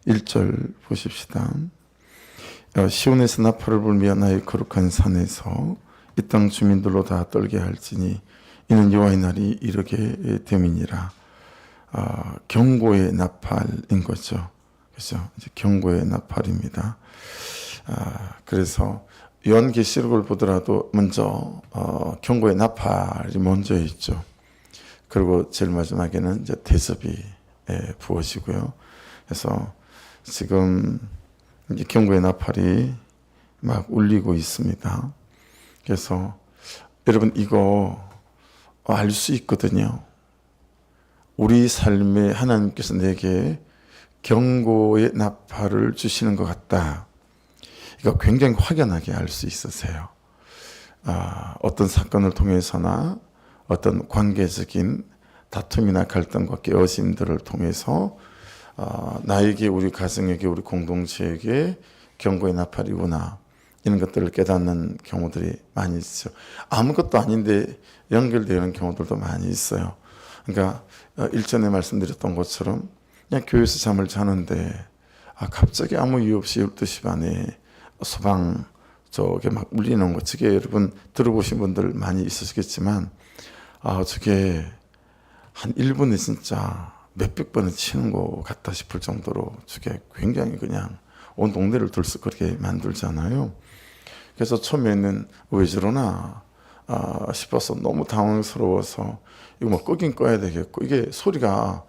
1절 보십시다. 시온에서 나팔을 불며 나의 거룩한 산에서 이 땅 주민들로 다 떨게 할지니 이는 여호와의 날이 이르게 됨이니라. 경고의 나팔인 거죠. 그렇죠? 이제 경고의 나팔입니다. 그래서 요한계시록을 보더라도 먼저 경고의 나팔이 먼저 있죠. 그리고 제일 마지막에는 이제 대접이 부어지고요. 그래서 지금 이제 경고의 나팔이 막 울리고 있습니다. 그래서 여러분 이거 알 수 있거든요. 우리 삶에 하나님께서 내게 경고의 나팔을 주시는 것 같다. 이거 굉장히 확연하게 알 수 있으세요. 어떤 사건을 통해서나 어떤 관계적인 다툼이나 갈등과 깨어짐들을 통해서 나에게, 우리 가정에게, 우리 공동체에게 경고의 나팔이구나, 이런 것들을 깨닫는 경우들이 많이 있죠. 아무것도 아닌데 연결되는 경우들도 많이 있어요. 그러니까 일전에 말씀드렸던 것처럼 그냥 교회에서 잠을 자는데 갑자기 아무 이유 없이 12시 반에 소방 저게 막 울리는 거, 저게 여러분 들어보신 분들 많이 있으시겠지만 저게 한 1분에 진짜 몇백 번을 치는 것 같다 싶을 정도로 저게 굉장히 그냥 온 동네를 들썩거리게 만들잖아요. 그래서 처음에는 왜 저러나 싶어서 너무 당황스러워서 이거 뭐 끄긴 꺼야 되겠고, 이게 소리가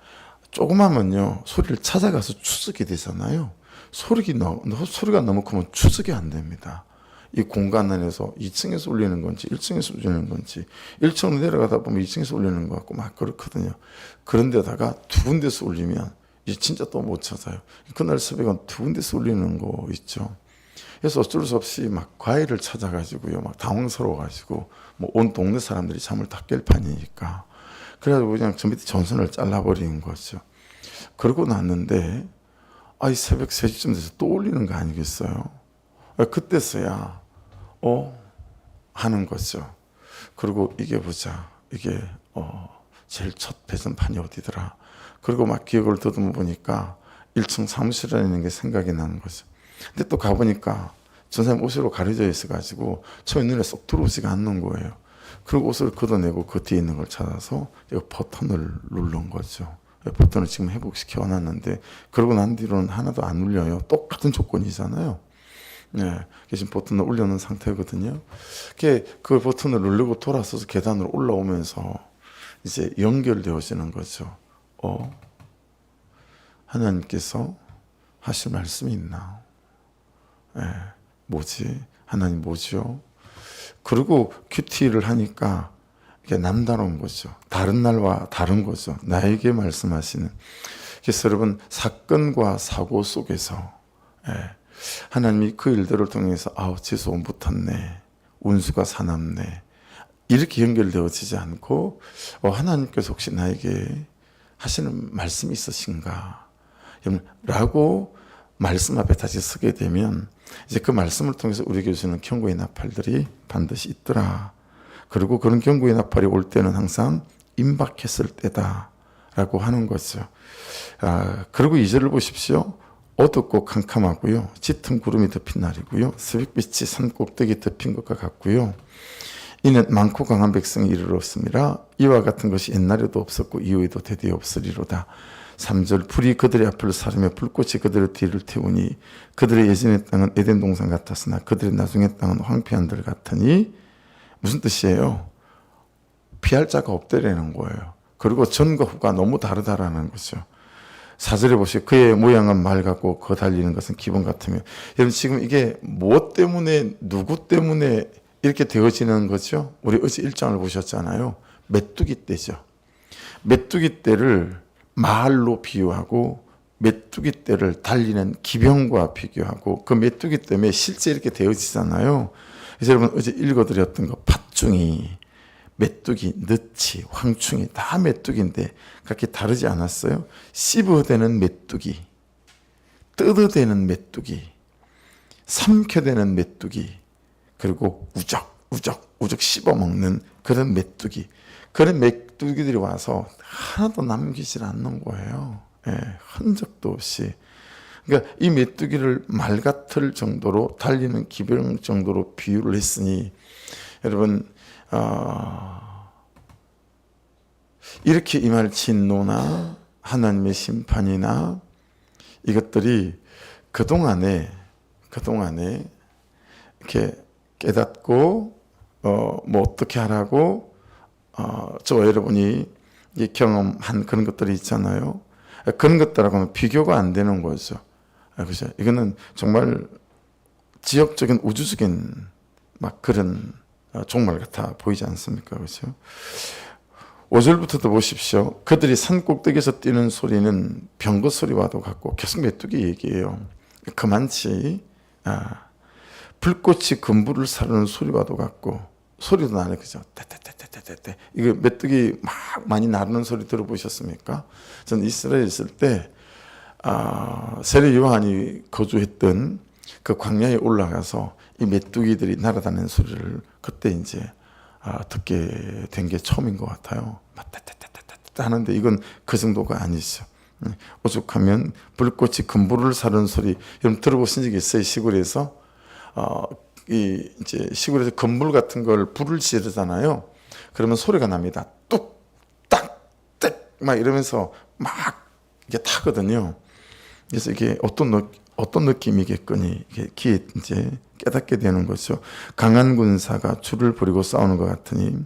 조그마면요 소리를 찾아가서 추적이 되잖아요. 소리가 너무 크면 추적이 안 됩니다. 이 공간 안에서 2층에서 울리는 건지 1층에서 울리는 건지, 1층으로 내려가다 보면 2층에서 울리는 것 같고 막 그렇거든요. 그런데다가 두 군데서 울리면 이제 진짜 또 못 찾아요. 그날 새벽은 두 군데서 울리는 거 있죠. 그래서 어쩔 수 없이 막 과일을 찾아가지고요, 막 당황스러워가지고 뭐 온 동네 사람들이 잠을 다 깰 판이니까 그래가지고 그냥 저 밑에 전선을 잘라버리는 거죠. 그러고 났는데 이 새벽 3시쯤 돼서 또 울리는 거 아니겠어요? 그때서야 하는 거죠. 그리고 이게 보자, 이게 제일 첫 배전판이 어디더라. 그리고 막 기억을 더듬어 보니까 1층 사무실이라는 게 생각이 나는 거죠. 근데 또 가보니까 전사님 옷으로 가려져 있어가지고 처음에 눈에 쏙 들어오지가 않는 거예요. 그리고 옷을 걷어내고 그 뒤에 있는 걸 찾아서 버튼을 누른 거죠. 버튼을 지금 회복시켜 놨는데 그러고 난 뒤로는 하나도 안 울려요. 똑같은 조건이잖아요. 네, 지금 버튼을 올려놓은 상태거든요. 그 버튼을 누르고 돌아서서 계단으로 올라오면서 이제 연결되어지는 거죠. 하나님께서 하실 말씀이 있나? 뭐지? 하나님 뭐죠? 그리고 큐티를 하니까 이게 남다른 거죠. 다른 날과 다른 거죠. 나에게 말씀하시는. 그래서 여러분 사건과 사고 속에서 하나님이 그 일들을 통해서 지수 온 붙었네, 운수가 사납네, 이렇게 연결되어지지 않고 하나님께서 혹시 나에게 하시는 말씀이 있으신가? 라고 말씀 앞에 다시 서게 되면 이제 그 말씀을 통해서 우리에게 주시는 경고의 나팔들이 반드시 있더라. 그리고 그런 경고의 나팔이 올 때는 항상 임박했을 때다라고 하는 거죠. 그리고 2절을 보십시오. 어둡고 캄캄하고요, 짙은 구름이 덮인 날이고요, 새벽빛이 산 꼭대기 덮인 것과 같고요, 이는 많고 강한 백성이 이르렀습니다. 이와 같은 것이 옛날에도 없었고 이후에도 대대에 없으리로다. 3절 불이 그들의 앞을 사르며 불꽃이 그들의 뒤를 태우니 그들의 예전의 땅은 에덴 동산 같았으나 그들의 나중의 땅은 황폐한 들 같으니. 무슨 뜻이에요? 피할 자가 없다라는 거예요. 그리고 전과 후가 너무 다르다라는 거죠. 4절에 보시고 그의 모양은 말 같고 그 달리는 것은 기본 같으며. 여러분 지금 이게 무엇 때문에, 누구 때문에 이렇게 되어지는 거죠? 우리 어제 1장을 보셨잖아요. 메뚜기 떼죠. 메뚜기 떼를 말로 비유하고 메뚜기 떼를 달리는 기병과 비교하고 그 메뚜기 때문에 실제 이렇게 되어지잖아요. 그래서 여러분 어제 읽어드렸던 거 팥중이, 메뚜기, 느치, 황충이 다 메뚜기인데 그렇게 다르지 않았어요? 씹어대는 메뚜기, 뜯어대는 메뚜기, 삼켜대는 메뚜기, 그리고 우적 씹어먹는 그런 메뚜기. 그런 메뚜기들이 와서 하나도 남기질 않는 거예요. 흔적도 없이. 그러니까 이 메뚜기를 말 같을 정도로 달리는 기병 정도로 비유를 했으니 여러분 이렇게 임할 진노나 하나님의 심판이나 이것들이 그동안에 이렇게 깨닫고 뭐 어떻게 하라고 저와 여러분이 경험한 그런 것들이 있잖아요. 그런 것들하고는 비교가 안 되는 거죠. 그죠? 이거는 정말 지역적인 우주적인 막 그런 종말 같아 보이지 않습니까? 그렇죠? 5절부터도 보십시오. 그들이 산 꼭대기에서 뛰는 소리는 병거 소리와도 같고, 계속 메뚜기 얘기예요. 그만치 불꽃이 금불을 사르는 소리와도 같고, 소리도 나네, 그죠? 떼떼떼떼떼떼. 이거 메뚜기 막 많이 나르는 소리 들어보셨습니까? 저는 이스라엘에 있을 때 세례 요한이 거주했던 그 광야에 올라가서 이 메뚜기들이 날아다니는 소리를 그때 이제 듣게 된 게 처음인 것 같아요. 따따따따따 하는데 이건 그 정도가 아니죠. 오죽하면 불꽃이 금불을 사르는 소리, 여러분 들어보신 적이 있어요? 시골에서 이제 시골에서 건물 같은 걸 불을 지르잖아요. 그러면 소리가 납니다. 뚝딱 땡막 이러면서 막 이게 타거든요. 그래서 이게 어떤 느낌이겠거니 이게 귀에 이제 깨닫게 되는 거죠. 강한 군사가 줄을 버리고 싸우는 것 같으니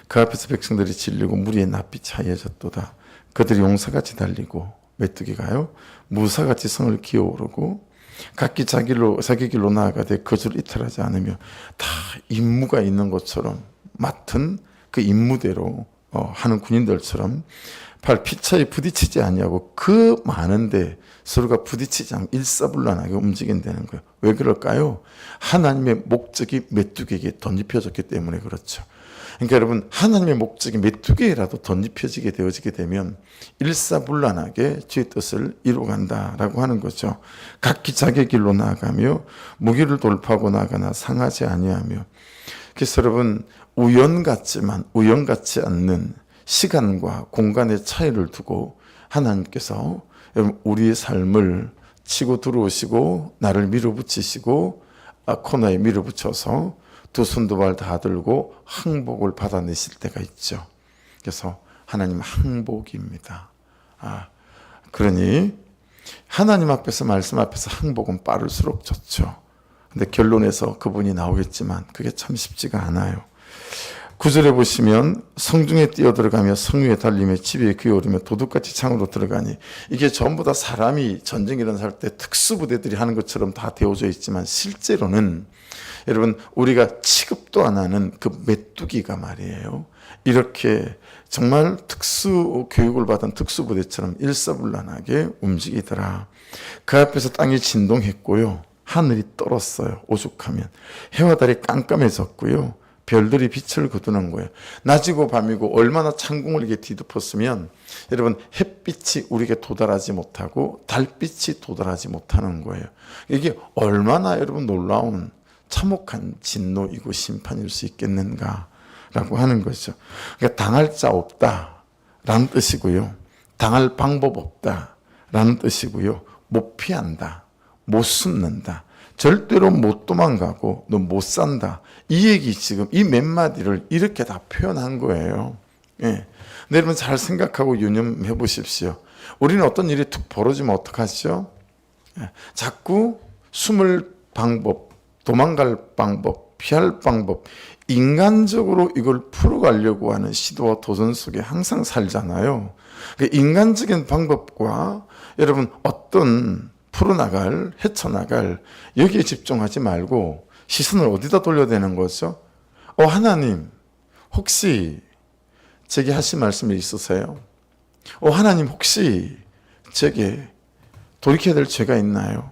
그 앞에서 백성들이 질리고 무리의 낯빛이 하얘졌도다. 그들이 용사같이 달리고 메뚜기가요 무사같이 성을 기어오르고 각기 자기 길로 나아가되 거절 이탈하지 않으며 다 임무가 있는 것처럼 맡은 그 임무대로 하는 군인들처럼 발 피차에 부딪히지 아니하고 그 많은데 서로가 부딪히지 않고 일사불란하게 움직인다는 거예요. 왜 그럴까요? 하나님의 목적이 메뚜기에게 덧입혀졌기 때문에 그렇죠. 그러니까 여러분 하나님의 목적이 메뚜기에라도 덧입혀지게 되어지게 되면 일사불란하게 주의 뜻을 이루어간다라고 하는 거죠. 각기 자기 길로 나아가며 무기를 돌파하고 나가나 상하지 아니하며. 그래서 여러분 우연 같지 않는 시간과 공간의 차이를 두고 하나님께서 우리의 삶을 치고 들어오시고 나를 밀어붙이시고 코너에 밀어붙여서 두 손 두 발 다 들고 항복을 받아내실 때가 있죠. 그래서 하나님 항복입니다. 그러니 하나님 앞에서 말씀 앞에서 항복은 빠를수록 좋죠. 근데 결론에서 그분이 나오겠지만 그게 참 쉽지가 않아요. 9절에 보시면 성중에 뛰어들어가며 성위에 달리며 집에 기어오르며 도둑같이 창으로 들어가니 이게 전부 다 사람이 전쟁 일어날 때 특수부대들이 하는 것처럼 다 되어져 있지만 실제로는 여러분 우리가 취급도 안 하는 그 메뚜기가 말이에요. 이렇게 정말 특수 교육을 받은 특수부대처럼 일사불란하게 움직이더라. 그 앞에서 땅이 진동했고요. 하늘이 떨었어요. 오죽하면 해와 달이 깜깜해졌고요. 별들이 빛을 거두는 거예요. 낮이고 밤이고 얼마나 창궁을 이렇게 뒤덮었으면 여러분 햇빛이 우리에게 도달하지 못하고 달빛이 도달하지 못하는 거예요. 이게 얼마나 여러분 놀라운 참혹한 진노이고 심판일 수 있겠는가라고 하는 거죠. 그러니까 당할 자 없다라는 뜻이고요. 당할 방법 없다라는 뜻이고요. 못 피한다. 못 숨는다. 절대로 못 도망가고 너 못 산다. 이 얘기 지금 이 몇 마디를 이렇게 다 표현한 거예요. 예. 근데 여러분 잘 생각하고 유념해 보십시오. 우리는 어떤 일이 툭 벌어지면 어떡하죠? 예. 자꾸 숨을 방법, 도망갈 방법, 피할 방법, 인간적으로 이걸 풀어가려고 하는 시도와 도전 속에 항상 살잖아요. 그 인간적인 방법과 여러분 어떤 풀어나갈, 헤쳐나갈 여기에 집중하지 말고 시선을 어디다 돌려야 되는 거죠? 하나님 혹시 제게 하신 말씀이 있으세요? 하나님 혹시 제게 돌이켜야 될 죄가 있나요?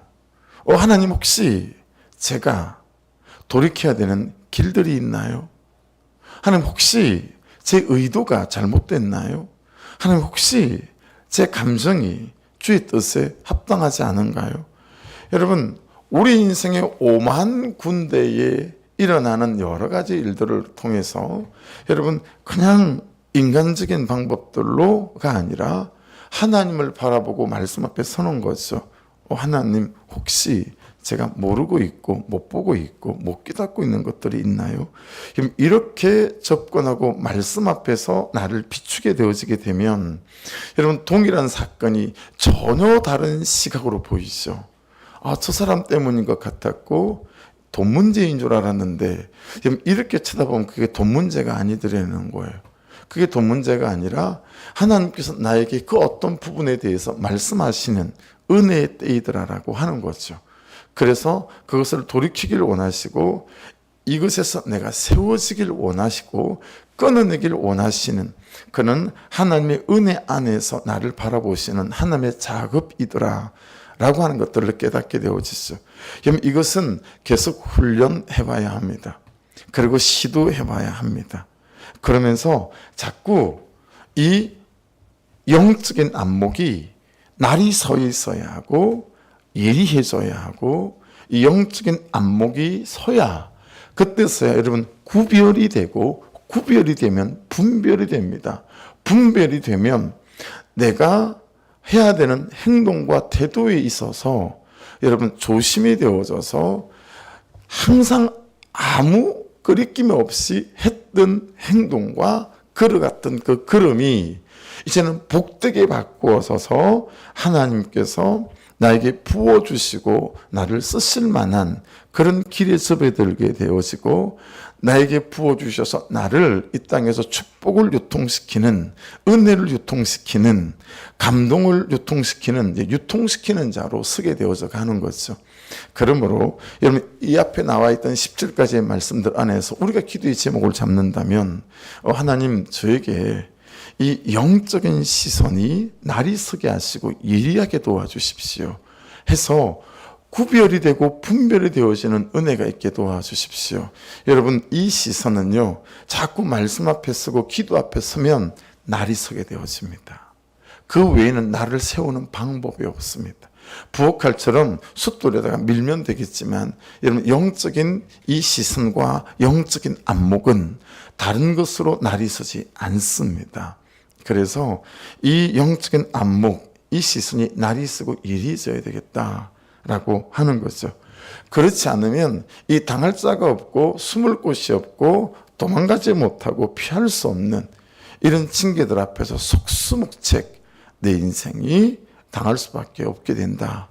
하나님 혹시 제가 돌이켜야 되는 길들이 있나요? 하나님 혹시 제 의도가 잘못됐나요? 하나님 혹시 제 감정이 주의 뜻에 합당하지 않은가요? 여러분 우리 인생의 오만 군데에 일어나는 여러 가지 일들을 통해서 여러분 그냥 인간적인 방법들로가 아니라 하나님을 바라보고 말씀 앞에 서는 거죠. 하나님 혹시 제가 모르고 있고 못 보고 있고 못 깨닫고 있는 것들이 있나요? 이렇게 접근하고 말씀 앞에서 나를 비추게 되어지게 되면 여러분 동일한 사건이 전혀 다른 시각으로 보이죠. 저 사람 때문인 것 같았고 돈 문제인 줄 알았는데 이렇게 쳐다보면 그게 돈 문제가 아니더라는 거예요. 그게 돈 문제가 아니라 하나님께서 나에게 그 어떤 부분에 대해서 말씀하시는 은혜의 때이더라라고 하는 거죠. 그래서 그것을 돌이키길 원하시고 이것에서 내가 세워지길 원하시고 끊어내길 원하시는 그는 하나님의 은혜 안에서 나를 바라보시는 하나님의 작업이더라 라고 하는 것들을 깨닫게 되어지죠. 이것은 계속 훈련해 봐야 합니다. 그리고 시도해 봐야 합니다. 그러면서 자꾸 이 영적인 안목이 날이 서 있어야 하고 예리해져야 하고 이 영적인 안목이 서야 그때서야 여러분 구별이 되고 구별이 되면 분별이 됩니다. 분별이 되면 내가 해야 되는 행동과 태도에 있어서 여러분 조심이 되어져서 항상 아무 거리낌 없이 했던 행동과 걸어갔던 그 걸음이 이제는 복되게 바꾸어서 하나님께서 나에게 부어주시고 나를 쓰실 만한 그런 길에 접어들게 되어지고 나에게 부어주셔서 나를 이 땅에서 축복을 유통시키는 은혜를 유통시키는 감동을 유통시키는 자로 서게 되어져 가는 거죠. 그러므로 여러분 이 앞에 나와 있던 17가지의 말씀들 안에서 우리가 기도의 제목을 잡는다면 하나님 저에게 이 영적인 시선이 날이 서게 하시고 예리하게 도와주십시오 해서 구별이 되고 분별이 되어지는 은혜가 있게 도와주십시오. 여러분 이 시선은요 자꾸 말씀 앞에 서고 기도 앞에 서면 날이 서게 되어집니다. 그 외에는 나를 세우는 방법이 없습니다. 부엌칼처럼 숫돌에다가 밀면 되겠지만 여러분 영적인 이 시선과 영적인 안목은 다른 것으로 날이 서지 않습니다. 그래서 이 영적인 안목, 이 시선이 날이 서고 예리해져야 되겠다라고 하는 거죠. 그렇지 않으면 이 당할 자가 없고 숨을 곳이 없고 도망가지 못하고 피할 수 없는 이런 징계들 앞에서 속수무책 내 인생이 당할 수밖에 없게 된다.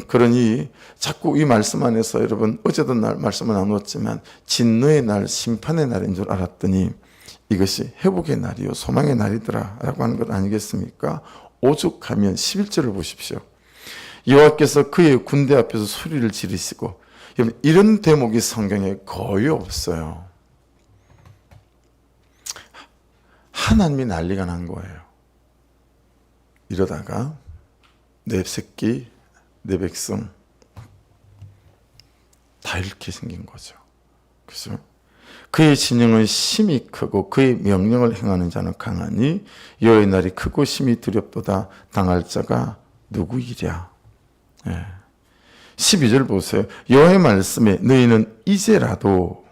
그러니 자꾸 이 말씀 안에서 여러분 어제도 말씀을 나눴지만 진노의 날, 심판의 날인 줄 알았더니 이것이 회복의 날이요 소망의 날이더라 라고 하는 것 아니겠습니까? 오죽하면 11절을 보십시오. 여호와께서 그의 군대 앞에서 소리를 지르시고 이런 대목이 성경에 거의 없어요. 하나님이 난리가 난 거예요. 이러다가 내 새끼, 내 백성 다 이렇게 생긴 거죠. 그죠? 그의 진영은 심히 크고 그의 명령을 행하는 자는 강하니 여호와의 날이 크고 심히 두렵도다. 당할 자가 누구이랴. 12절 보세요. 여호와의 말씀에 너희는 이제라도,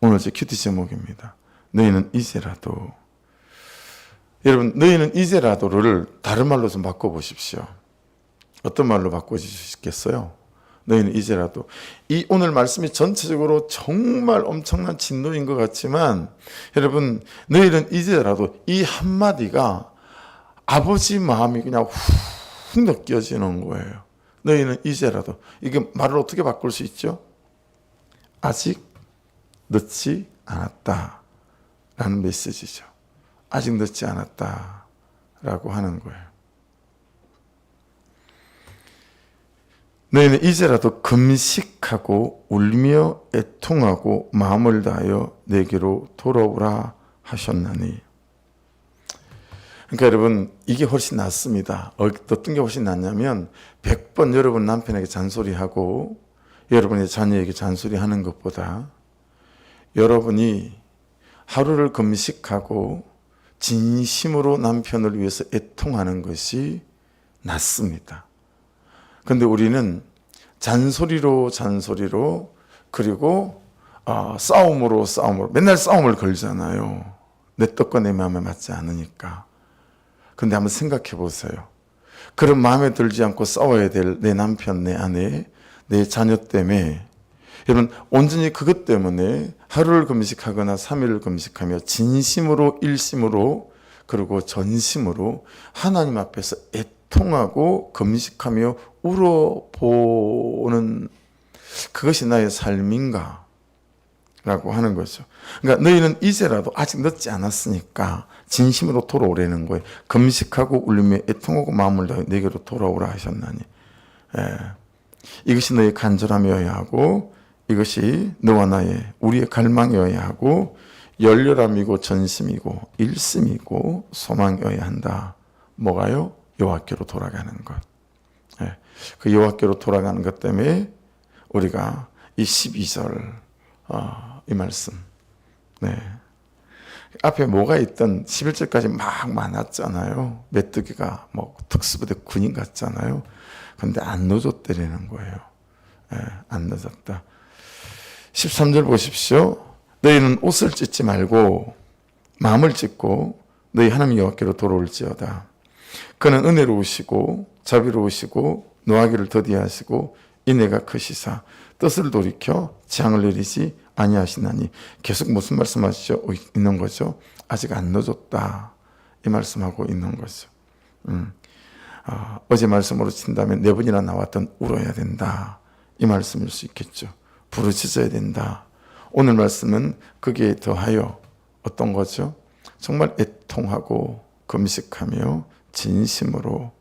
오늘 제 큐티 제목입니다. 너희는 이제라도. 여러분 너희는 이제라도를 다른 말로 좀 바꿔보십시오. 어떤 말로 바꿔주시겠어요? 너희는 이제라도. 이 오늘 말씀이 전체적으로 정말 엄청난 진노인 것 같지만 여러분 너희는 이제라도 이 한마디가 아버지 마음이 그냥 훅 느껴지는 거예요. 너희는 이제라도. 이게 말을 어떻게 바꿀 수 있죠? 아직 늦지 않았다 라는 메시지죠. 아직 늦지 않았다 라고 하는 거예요. 너희는 이제라도 금식하고 울며 애통하고 마음을 다하여 내게로 돌아오라 하셨나니. 그러니까 여러분 이게 훨씬 낫습니다. 어떤 게 훨씬 낫냐면 100번 여러분 남편에게 잔소리하고 여러분의 자녀에게 잔소리하는 것보다 여러분이 하루를 금식하고 진심으로 남편을 위해서 애통하는 것이 낫습니다. 그런데 우리는 잔소리로 그리고 싸움으로 맨날 싸움을 걸잖아요. 내 뜻과 내 마음에 맞지 않으니까. 그런데 한번 생각해 보세요. 그런 마음에 들지 않고 싸워야 될 내 남편, 내 아내, 내 자녀 때문에 여러분 온전히 그것 때문에 하루를 금식하거나 3일을 금식하며 진심으로 일심으로 그리고 전심으로 하나님 앞에서 애통하고 금식하며 울어보는 그것이 나의 삶인가? 라고 하는 거죠. 그러니까 너희는 이제라도 아직 늦지 않았으니까 진심으로 돌아오라는 거예요. 금식하고 울리며 애통하고 마음을 다해 내게로 돌아오라 하셨나니. 이것이 너의 간절함이어야 하고 이것이 너와 나의 우리의 갈망이어야 하고 열렬함이고 전심이고 일심이고 소망이어야 한다. 뭐가요? 여호와께로 돌아가는 것. 그 여호와께로 돌아가는 것 때문에 우리가 이 12절 이 말씀 앞에 뭐가 있던 11절까지 막 많았잖아요. 메뚜기가 뭐 특수부대 군인 같잖아요. 그런데 안 늦었다라는 거예요. 안 늦었다. 13절 보십시오. 너희는 옷을 찢지 말고 마음을 찢고 너희 하나님 여호와께로 돌아올지어다. 그는 은혜로우시고 자비로우시고 노하기를 더디하시고 인애가 크시사 뜻을 돌이켜 재앙을 내리지 아니하시나니. 계속 무슨 말씀하시죠? 있는 거죠? 아직 안 늦었다. 이 말씀하고 있는 거죠. 어제 말씀으로 친다면 4번이나 나왔던 울어야 된다. 이 말씀일 수 있겠죠. 부르짖어야 된다. 오늘 말씀은 거기에 더하여 어떤 거죠? 정말 애통하고 금식하며 진심으로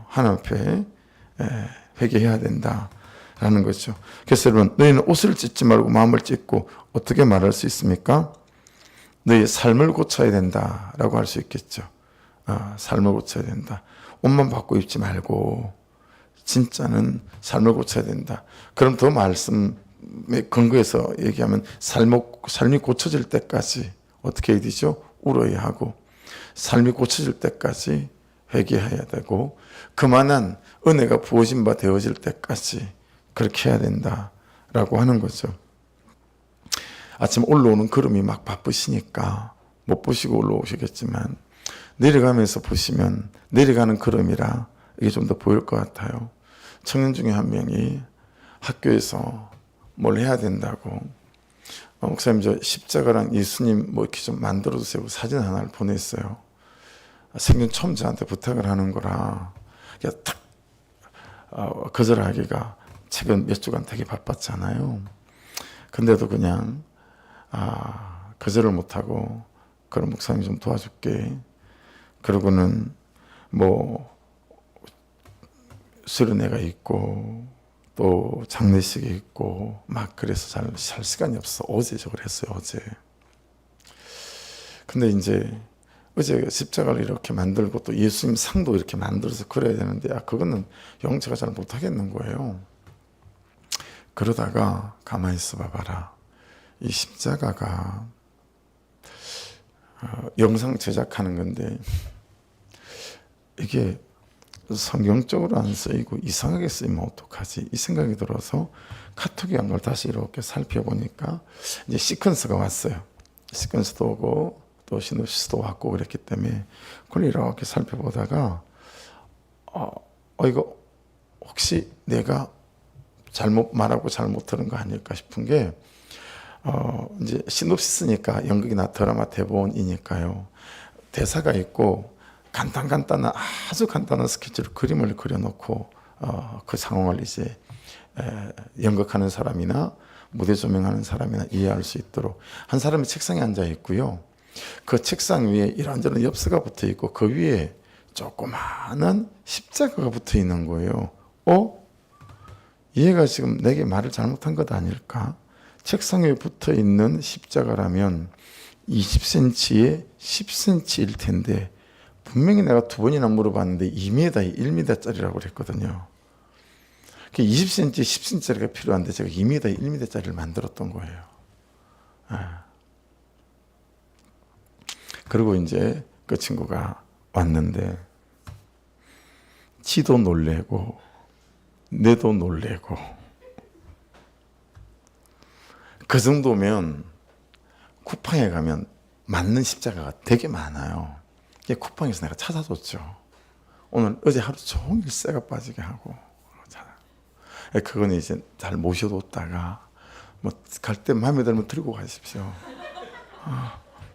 하나님 앞에 회개해야 된다라는 거죠. 그래서 여러분 너희는 옷을 찢지 말고 마음을 찢고 어떻게 말할 수 있습니까? 너희의 삶을 고쳐야 된다라고 할 수 있겠죠. 삶을 고쳐야 된다. 옷만 바꿔 입지 말고 진짜는 삶을 고쳐야 된다. 그럼 더 말씀에 근거해서 얘기하면 삶이 고쳐질 때까지 어떻게 해야 되죠? 울어야 하고 삶이 고쳐질 때까지 회개해야 되고 그만한 은혜가 부어진 바 되어질 때까지 그렇게 해야 된다라고 하는 거죠. 아침 올라오는 걸음이 막 바쁘시니까 못 보시고 올라오시겠지만 내려가면서 보시면 내려가는 걸음이라 이게 좀 더 보일 것 같아요. 청년 중에 한 명이 학교에서 뭘 해야 된다고 목사님 저 십자가랑 예수님 뭐 이렇게 좀 만들어 주세요. 사진 하나를 보냈어요. 생전 처음 저한테 부탁을 하는 거라 탁 거절하기가 최근 몇 주간 되게 바빴잖아요. 근데도 그냥 거절을 못하고 그럼 목사님 좀 도와줄게. 그러고는 뭐 수련회가 있고 또 장례식이 있고 막 그래서 잘 시간이 없어. 어제 저걸 했어요. 어제. 근데 이제 어제 십자가를 이렇게 만들고 또 예수님 상도 이렇게 만들어서 그려야 되는데 그거는 영체가 잘 못하겠는 거예요. 그러다가 가만히 있어 봐봐라. 이 십자가가 영상 제작하는 건데 이게 성경적으로 안 쓰이고 이상하게 쓰이면 어떡하지? 이 생각이 들어서 카톡에 한 걸 다시 이렇게 살펴보니까 이제 시퀀스가 왔어요. 시퀀스도 오고 또 시놉시스도 왔고 그랬기 때문에 그걸 이렇게 살펴보다가 이거 혹시 내가 잘못 말하고 잘못 들은 거 아닐까 싶은 게 이제 시놉시스니까 연극이나 드라마 대본이니까요. 대사가 있고 간단한 아주 간단한 스케치로 그림을 그려놓고 그 상황을 이제 연극하는 사람이나 무대 조명하는 사람이나 이해할 수 있도록 한 사람이 책상에 앉아 있고요. 그 책상 위에 이런저런 엽서가 붙어 있고 그 위에 조그마한 십자가가 붙어 있는 거예요. 얘가 지금 내게 말을 잘못한 것 아닐까? 책상 위에 붙어 있는 십자가라면 20cm에 10cm일 텐데 분명히 내가 2번이나 물어봤는데 2m, 1m짜리라고 그랬거든요. 20cm, 10cm짜리가 필요한데 제가 2m, 1m짜리를 만들었던 거예요. 그리고 이제 그 친구가 왔는데 지도 놀래고 내도 놀래고 그 정도면 쿠팡에 가면 맞는 십자가가 되게 많아요. 쿠팡에서 내가 찾아줬죠. 오늘 어제 하루 종일 쇠가 빠지게 하고 그거는 이제 잘 모셔뒀다가 뭐 갈 때 마음에 들면 들고 가십시오.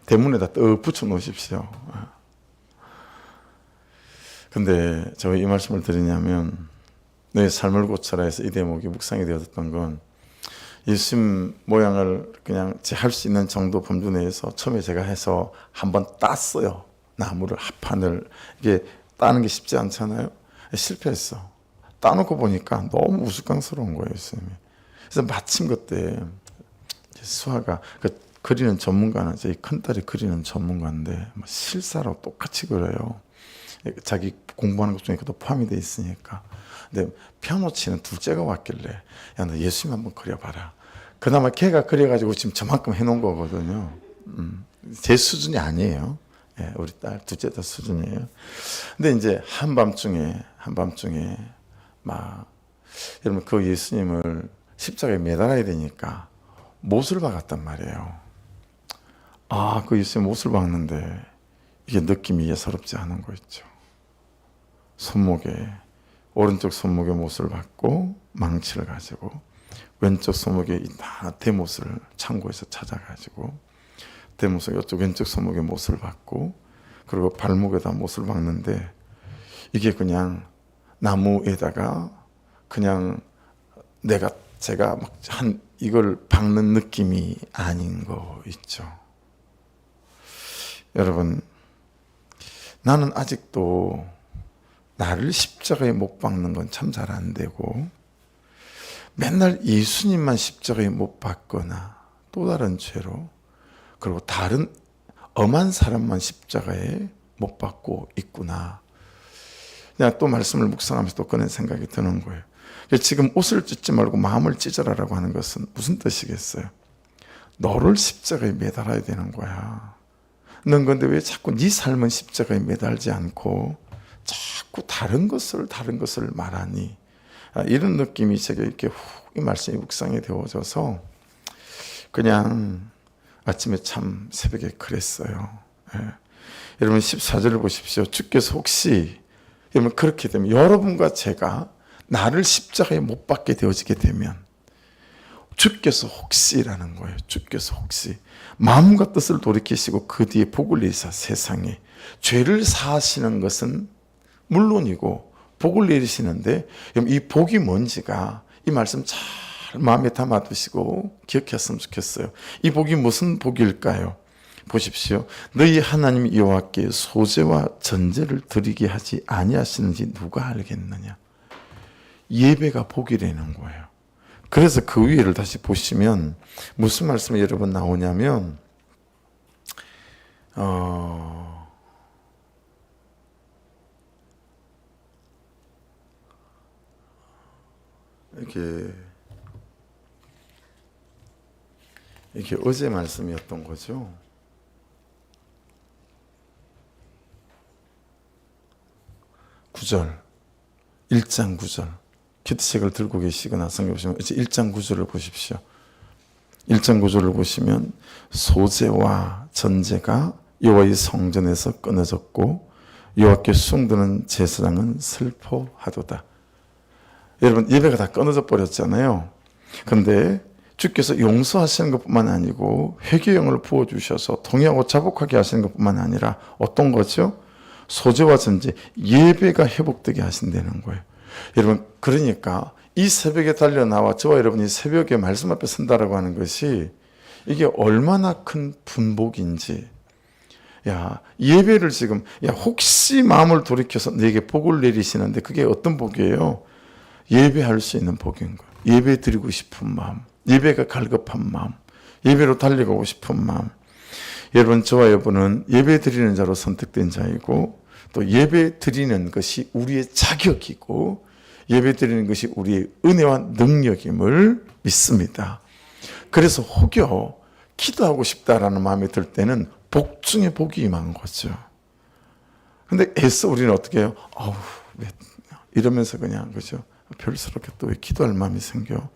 대문에다 떡 붙여 놓으십시오. 근데 제가 이 말씀을 드리냐면 너의 삶을 고쳐라 해서 이 대목이 묵상이 되었던 건 예수님 모양을 그냥 제 할 수 있는 정도 범주 내에서 처음에 제가 해서 한번 땄어요. 나무를 합판을 이게 따는 게 쉽지 않잖아요. 실패했어. 따놓고 보니까 너무 우스꽝스러운 거예요, 예수님이. 그래서 마침 그때 수아가 그 그리는 전문가는 저희 큰딸이 그리는 전문가인데 실사로 똑같이 그려요. 자기 공부하는 것 중에 그것도 포함이 돼 있으니까. 근데 피아노 치는 둘째가 왔길래 야, 너 예수님 한번 그려봐라. 그나마 걔가 그려가지고 지금 저만큼 해놓은 거거든요. 제 수준이 아니에요. 예, 우리 딸 둘째 딸 수준이에요. 근데 이제 한밤중에 막 여러분 그 예수님을 십자가에 매달아야 되니까 못을 박았단 말이에요. 그 예수님 못을 박는데 이게 느낌이 예사롭지 않은 거 있죠. 오른쪽 손목에 못을 박고 망치를 가지고 왼쪽 손목에 대못을 창고에서 찾아가지고 대못을 이쪽 왼쪽 손목에 못을 박고 그리고 발목에다 못을 박는데 이게 그냥 나무에다가 그냥 제가 막 이걸 박는 느낌이 아닌 거 있죠. 여러분, 나는 아직도 나를 십자가에 못 박는 건 참 잘 안 되고 맨날 예수님만 십자가에 못 박거나 또 다른 죄로 그리고 다른 엄한 사람만 십자가에 못 박고 있구나. 그냥 또 말씀을 묵상하면서 또 그런 생각이 드는 거예요. 지금 옷을 찢지 말고 마음을 찢어라라고 하는 것은 무슨 뜻이겠어요? 너를 십자가에 매달아야 되는 거야. 넌 근데 왜 자꾸 네 삶은 십자가에 매달지 않고 자꾸 다른 것을 말하니? 이런 느낌이 제게 이렇게 이 말씀이 묵상이 되어져서 그냥 아침에 참 새벽에 그랬어요. 예. 여러분 14절을 보십시오. 주께서 혹시 여러분 그렇게 되면 여러분과 제가 나를 십자가에 못 박게 되어지게 되면 주께서 혹시라는 거예요. 주께서 혹시 마음과 뜻을 돌이키시고 그 뒤에 복을 내리사 세상에 죄를 사하시는 것은 물론이고 복을 내리시는데 이 복이 뭔지가 이 말씀 잘 마음에 담아두시고 기억했으면 좋겠어요. 이 복이 무슨 복일까요? 보십시오. 너희 하나님 여호와께 소제와 전제를 드리게 하지 아니하시는지 누가 알겠느냐. 예배가 복이라는 거예요. 그래서 그 위에를 다시 보시면 무슨 말씀이 여러분 나오냐면 이게 어제 말씀이었던 거죠. 9절 1장 9절 큐티책을 들고 계시거나 성경 보시면 이제 1장 9절을 보십시오. 1장 9절을 보시면 소제와 전제가 여호와의 성전에서 끊어졌고 여호와께 숭드는 제사장은 슬퍼하도다. 여러분 예배가 다 끊어져 버렸잖아요. 그런데 주께서 용서하시는 것뿐만 아니고 회개형을 부어주셔서 동의하고 자복하게 하시는 것뿐만 아니라 어떤 거죠? 소제와 전제, 예배가 회복되게 하신다는 거예요. 여러분 그러니까 이 새벽에 달려나와 저와 여러분이 새벽에 말씀 앞에 선다라고 하는 것이 이게 얼마나 큰 분복인지. 예배를 지금 혹시 마음을 돌이켜서 내게 복을 내리시는데 그게 어떤 복이에요? 예배할 수 있는 복인 거예요. 예배 드리고 싶은 마음, 예배가 갈급한 마음, 예배로 달려가고 싶은 마음. 여러분 저와 여러분은 예배 드리는 자로 선택된 자이고 또 예배 드리는 것이 우리의 자격이고 예배 드리는 것이 우리의 은혜와 능력임을 믿습니다. 그래서 혹여 기도하고 싶다라는 마음이 들 때는 복 중에 복이 임한 거죠. 근데 애써 우리는 어떻게 해요? 왜 이러면서 그냥 그죠? 별스럽게 또 왜 기도할 마음이 생겨?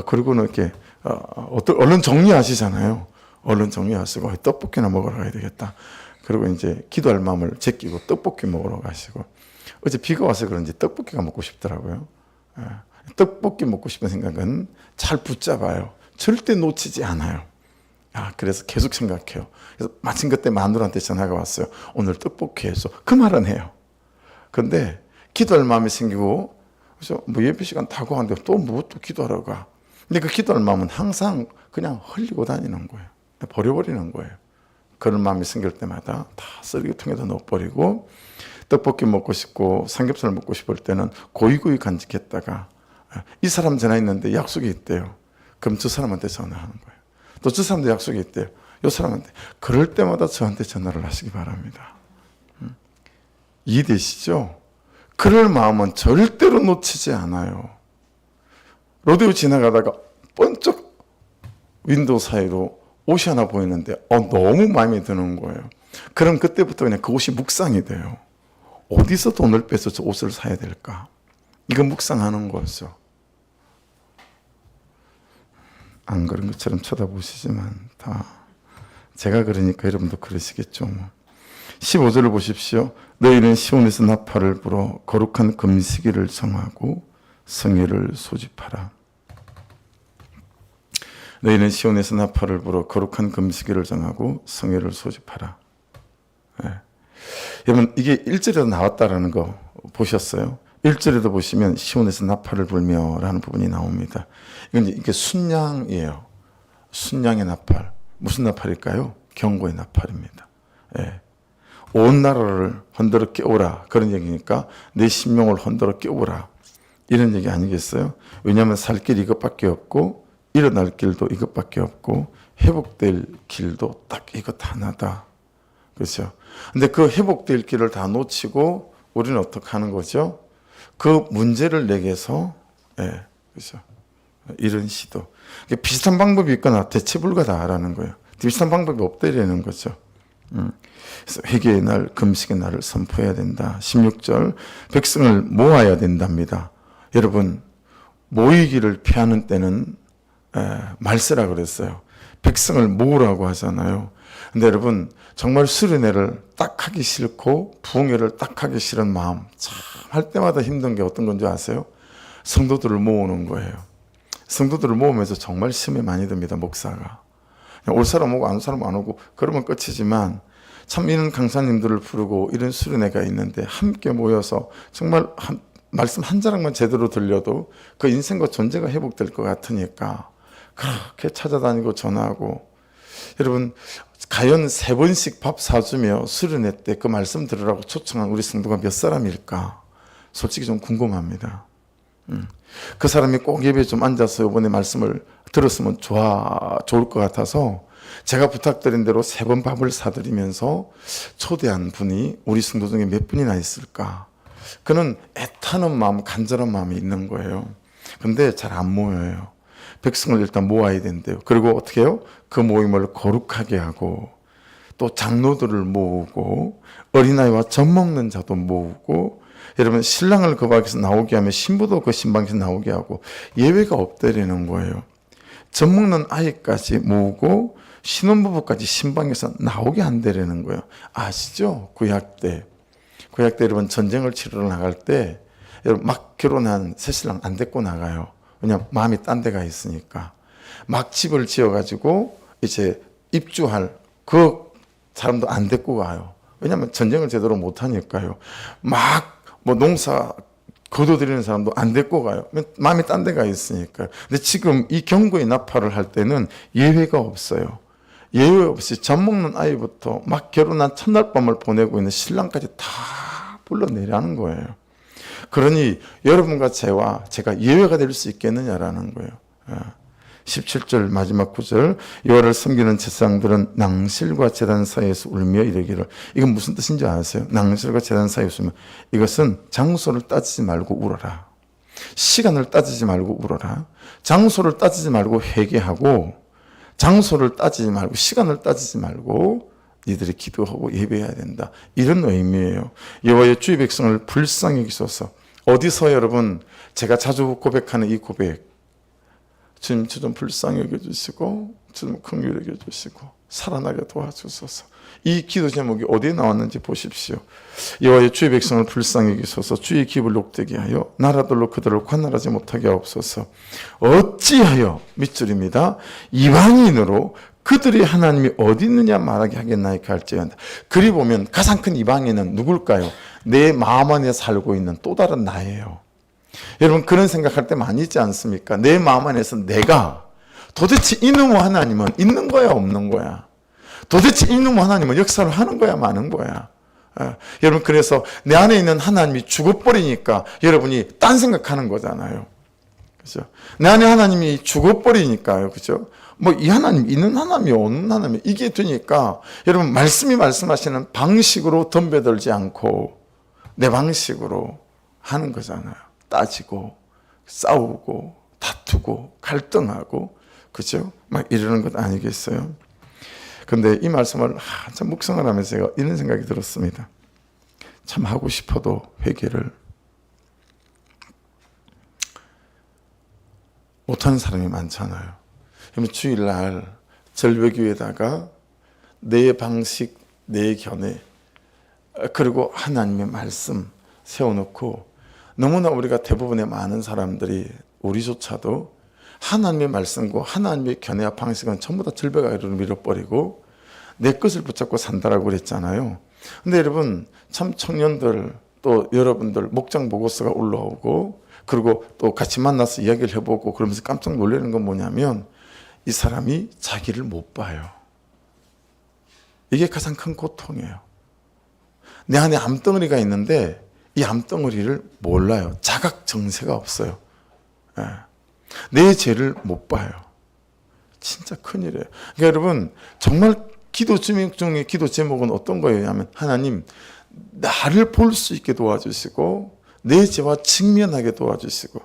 그리고는 이렇게 얼른 정리하시잖아요. 얼른 정리하시고 떡볶이나 먹으러 가야 되겠다. 그리고 이제 기도할 마음을 제끼고 떡볶이 먹으러 가시고 어제 비가 와서 그런지 떡볶이가 먹고 싶더라고요. 예. 떡볶이 먹고 싶은 생각은 잘 붙잡아요. 절대 놓치지 않아요. 그래서 계속 생각해요. 그래서 마침 그때 마누라한테 전화가 왔어요. 오늘 떡볶이 해서 그 말은 해요. 그런데 기도할 마음이 생기고 그래서 뭐 예배 시간 다고 하는데 또 기도하러 가. 근데 그 기도할 마음은 항상 그냥 흘리고 다니는 거예요. 버려버리는 거예요. 그런 마음이 생길 때마다 다 쓰레기통에다 넣어버리고 떡볶이 먹고 싶고 삼겹살 먹고 싶을 때는 고이고이 간직했다가 이 사람 전화했는데 약속이 있대요. 그럼 저 사람한테 전화하는 거예요. 또 저 사람도 약속이 있대요. 이 사람한테. 그럴 때마다 저한테 전화를 하시기 바랍니다. 이해되시죠? 그럴 마음은 절대로 놓치지 않아요. 로데오 지나가다가 번쩍 윈도우 사이로 옷이 하나 보이는데 너무 마음에 드는 거예요. 그럼 그때부터 그냥 그 옷이 묵상이 돼요. 어디서 돈을 빼서 저 옷을 사야 될까? 이거 묵상하는 거죠. 안 그런 것처럼 쳐다보시지만 다 제가 그러니까 여러분도 그러시겠죠. 15절을 보십시오. 너희는 시온에서 나팔을 불어 거룩한 금식일을 정하고 성회를 소집하라. 너희는 시온에서 나팔을 불어 거룩한 금식일을 정하고 성회를 소집하라. 네. 여러분 이게 1절에도 나왔다라는 거 보셨어요? 1절에도 보시면 시온에서 나팔을 불며 라는 부분이 나옵니다. 이게 순양이에요. 순양의 나팔. 무슨 나팔일까요? 경고의 나팔입니다. 예. 온 나라를 흔들어 깨우라. 그런 얘기니까 내 심령을 흔들어 깨우라. 이런 얘기 아니겠어요? 왜냐하면 살 길이 이것밖에 없고 일어날 길도 이것밖에 없고 회복될 길도 딱 이것 하나다. 그렇죠? 근데 그 회복될 길을 다 놓치고 우리는 어떻게 하는 거죠? 그 문제를 내게서 그렇죠? 이런 시도. 비슷한 방법이 있거나 대체 불가다라는 거예요. 비슷한 방법이 없다라는 거죠. 그래서 회개의 날, 금식의 날을 선포해야 된다. 16절, 백성을 모아야 된답니다. 여러분, 모이기를 피하는 때는 말세라 그랬어요. 백성을 모으라고 하잖아요. 근데 여러분, 정말 수련회를 딱 하기 싫고 부흥회를 딱 하기 싫은 마음 참 할 때마다 힘든 게 어떤 건지 아세요? 성도들을 모으는 거예요. 성도들을 모으면서 정말 심에 많이 듭니다. 목사가. 올 사람 오고 안 올 사람 안 오고 그러면 끝이지만 참 이런 강사님들을 부르고 이런 수련회가 있는데 함께 모여서 정말 말씀 한 자락만 제대로 들려도 그 인생과 존재가 회복될 것 같으니까 그렇게 찾아다니고 전화하고 여러분 가연 3번씩 밥 사주며 수련회 때 그 말씀 들으라고 초청한 우리 성도가 몇 사람일까? 솔직히 좀 궁금합니다. 그 사람이 꼭 예배에 좀 앉아서 이번에 말씀을 들었으면 좋을 것 같아서 제가 부탁드린 대로 3번 밥을 사드리면서 초대한 분이 우리 성도 중에 몇 분이나 있을까? 그는 애타는 마음, 간절한 마음이 있는 거예요. 근데 잘 안 모여요. 백성을 일단 모아야 된대요. 그리고 어떻게 해요? 그 모임을 거룩하게 하고 또 장로들을 모으고 어린아이와 젖 먹는 자도 모으고 여러분 신랑을 그 방에서 나오게 하면 신부도 그 신방에서 나오게 하고 예외가 없다라는 거예요. 젖 먹는 아이까지 모으고 신혼부부까지 신방에서 나오게 한다라는 거예요. 아시죠? 구약 때 여러분 전쟁을 치러 나갈 때 여러분 막 결혼한 새신랑 안 데리고 나가요. 왜냐면 마음이 딴 데가 있으니까. 막 집을 지어가지고 이제 입주할 그 사람도 안 데리고 가요. 왜냐면 전쟁을 제대로 못하니까요. 막 뭐 농사 거둬들이는 사람도 안 데리고 가요. 마음이 딴 데가 있으니까요. 근데 지금 이 경고의 나팔을 할 때는 예외가 없어요. 예외 없이 젖 먹는 아이부터 막 결혼한 첫날 밤을 보내고 있는 신랑까지 다 불러내라는 거예요. 그러니 여러분과 제가 예외가 될 수 있겠느냐라는 거예요. 17절 마지막 구절 여호와를 섬기는 제사장들은 낭실과 제단 사이에서 울며 이르기를 이건 무슨 뜻인지 아세요? 낭실과 제단 사이에서 울며 이것은 장소를 따지지 말고 울어라. 시간을 따지지 말고 울어라. 장소를 따지지 말고 회개하고 장소를 따지지 말고 시간을 따지지 말고 니들이 기도하고 예배해야 된다. 이런 의미예요. 여호와의 주의 백성을 불쌍히 여기소서. 어디서 여러분 제가 자주 고백하는 이 고백 주님 저 좀 불쌍히 여겨주시고 저 좀 긍휼히 여겨주시고 살아나게 도와주소서. 이 기도 제목이 어디에 나왔는지 보십시오. 여호와의 주의 백성을 불쌍히 여기소서. 주의 기업을 녹되게 하여 나라들로 그들을 관할하지 못하게 하옵소서. 어찌하여 밑줄입니다. 이방인으로 그들이 하나님이 어디 있느냐 말하게 하겠나이까 할지어다. 그리 보면 가장 큰 이방인은 누굴까요? 내 마음 안에 살고 있는 또 다른 나예요. 여러분 그런 생각할 때 많이 있지 않습니까? 내 마음 안에서 내가 도대체 이놈의 하나님은 있는 거야 없는 거야? 도대체 이놈의 하나님은 역사를 하는 거야 마는 거야? 여러분 그래서 내 안에 있는 하나님이 죽어버리니까 여러분이 딴 생각하는 거잖아요. 그죠? 내 안에 하나님이 죽어버리니까요. 그죠? 뭐 이 하나님 있는 하나님이 없는 하나님이 이게 되니까 여러분 말씀이 말씀하시는 방식으로 덤벼들지 않고 내 방식으로 하는 거잖아요. 따지고 싸우고 다투고 갈등하고 그죠? 막 이러는 것 아니겠어요? 근데 이 말씀을 한참 묵상을 하면서 제가 이런 생각이 들었습니다. 참 하고 싶어도 회개를 못하는 사람이 많잖아요. 그러면 주일날 절벽 위에다가 내 방식, 내 견해 그리고 하나님의 말씀 세워놓고 너무나 우리가 대부분의 많은 사람들이 우리조차도 하나님의 말씀과 하나님의 견해와 방식은 전부 다 절벽 아래로 밀어버리고 내 것을 붙잡고 산다라고 그랬잖아요. 근데 여러분 참 청년들 또 여러분들 목장 보고서가 올라오고 그리고 또 같이 만나서 이야기를 해보고 그러면서 깜짝 놀라는 건 뭐냐면 이 사람이 자기를 못 봐요. 이게 가장 큰 고통이에요. 내 안에 암덩어리가 있는데 이 암덩어리를 몰라요. 자각 정세가 없어요. 내 죄를 못 봐요. 진짜 큰일이에요. 그러니까 여러분 정말 기도 제목 중에 기도 제목은 어떤 거예요? 하면 하나님 나를 볼 수 있게 도와주시고 내 죄와 직면하게 도와주시고.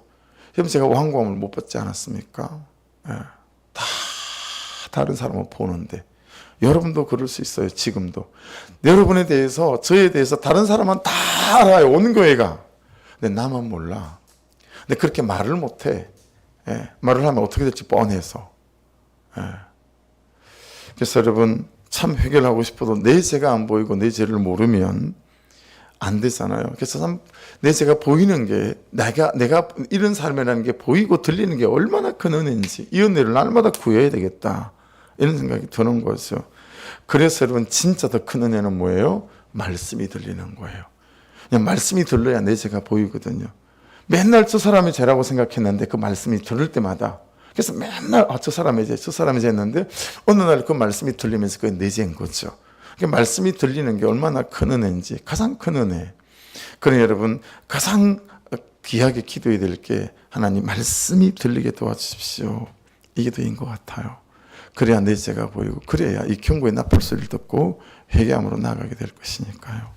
여러분 제가 왕고함을 못 받지 않았습니까? 다 다른 사람은 보는데 여러분도 그럴 수 있어요. 지금도 여러분에 대해서 저에 대해서 다른 사람은 다 알아요. 온 거예가. 근데 나만 몰라. 근데 그렇게 말을 못해. 말을 하면 어떻게 될지 뻔해서. 그래서 여러분 참 해결하고 싶어도 내 죄가 안 보이고 내 죄를 모르면 안 되잖아요. 그래서 참 내 죄가 보이는 게 내가 이런 삶이라는 게 보이고 들리는 게 얼마나 큰 은혜인지 이 은혜를 날마다 구해야 되겠다 이런 생각이 드는 거죠. 그래서 여러분 진짜 더 큰 은혜는 뭐예요? 말씀이 들리는 거예요. 그냥 말씀이 들려야 내 죄가 보이거든요. 맨날 저 사람이 죄라고 생각했는데 그 말씀이 들을 때마다 그래서 맨날 저 사람의 죄, 저 사람의 죄 했는데 어느 날 그 말씀이 들리면서 그게 내 죄인 거죠. 그러니까 말씀이 들리는 게 얼마나 큰 은혜인지 가장 큰 은혜. 그러니 여러분 가장 귀하게 기도해야 될 게 하나님 말씀이 들리게 도와주십시오. 이게 더인 것 같아요. 그래야 내 죄가 보이고 그래야 이 경고의 나팔 소리를 듣고 회개함으로 나아가게 될 것이니까요.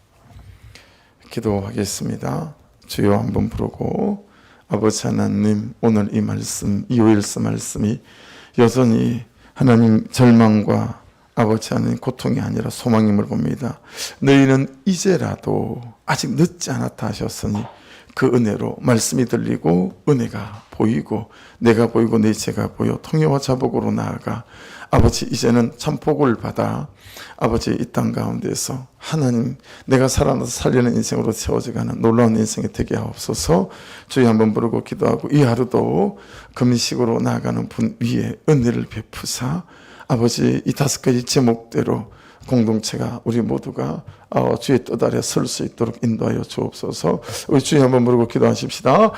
기도하겠습니다. 주여 한번 부르고 아버지 하나님 오늘 이 말씀 이 요일서 말씀이 여전히 하나님 절망과 아버지 하나님 고통이 아니라 소망임을 봅니다. 너희는 이제라도 아직 늦지 않았다 하셨으니 그 은혜로 말씀이 들리고 은혜가 보이고 내가 보이고 내 죄가 보여 통회와 자복으로 나아가 아버지 이제는 참 복을 받아 아버지 이 땅 가운데서 하나님 내가 살아나서 살려는 인생으로 세워져가는 놀라운 인생이 되게 하옵소서. 주여 한번 부르고 기도하고 이 하루도 금식으로 나아가는 분 위에 은혜를 베푸사 아버지 이 5가지 제목대로 공동체가 우리 모두가 주의 뜻 아래 설 수 있도록 인도하여 주옵소서. 우리 주여 한번 부르고 기도하십시다.